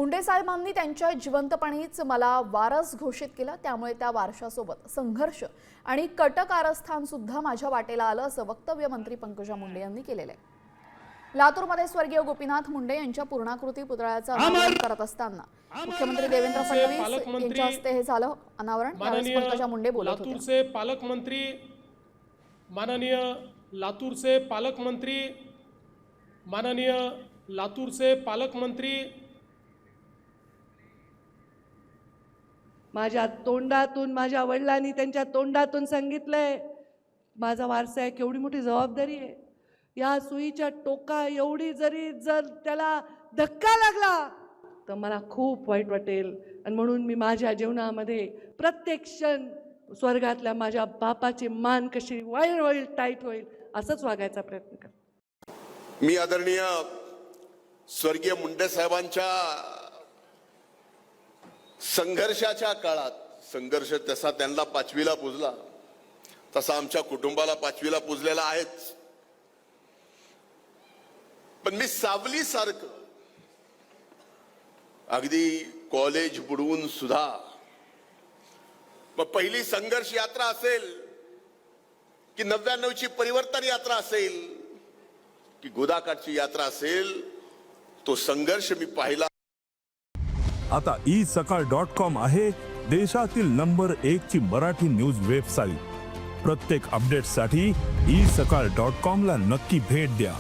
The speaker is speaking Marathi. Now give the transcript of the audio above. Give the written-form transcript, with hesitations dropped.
मुंडे साहेबांनी त्यांच्या जिवंतपणीच मला वारस घोषित केलं, त्यामुळे त्या वारशासोबत संघर्ष आणि कट कारस्थान सुद्धा माझ्या वाटेला आलं, असं वक्तव्य मंत्री पंकजा मुंडे यांनी केलेलं आहे। लातूरमध्ये स्वर्गीय गोपीनाथ मुंडे यांच्या पूर्णाकृती पुतळ्याचं अनावरण करत असताना मुख्यमंत्री देवेंद्र फडणवीस यांच्या हस्ते हे झालं अनावरण। पंकजा मुंडे बोलत होते। लातूरचे पालकमंत्री माननीय लातूरचे पालकमंत्री माननीय लातूरचे पालकमंत्री माझ्या तोंडातून माझ्या वडिलांनी त्यांच्या तोंडातून सांगितलंय माझा वारसा आहे, केवढी मोठी जबाबदारी आहे। या सुईच्या टोका एवढी जर त्याला धक्का लागला तर मला खूप वाईट वाटेल, आणि म्हणून मी माझ्या जीवनामध्ये प्रत्येक क्षण स्वर्गातल्या माझ्या बापाची मान कशी वाईल होईल, टाईट होईल, असंच वागायचा प्रयत्न कर। मी आदरणीय स्वर्गीय मुंडे साहेबांच्या संघर्षाच्या काळात, संघर्ष तसा त्यांना 5वीला पुजला तसा आमच्या कुटुंबाला 5वीला पुजलेला आहेच, पण मी सावली सारखं अगदी कॉलेज बुडवून सुद्धा, मग पहिली संघर्ष यात्रा असेल की 99ची परिवर्तन यात्रा असेल की गोदाकाठची यात्रा असेल, तो संघर्ष मी पाहिला। आता isakal.com आहे देशातील नंबर 1 ची मराठी न्यूज वेबसाईट। प्रत्येक अपडेटसाठी isakal.com ला नक्की भेट द्या।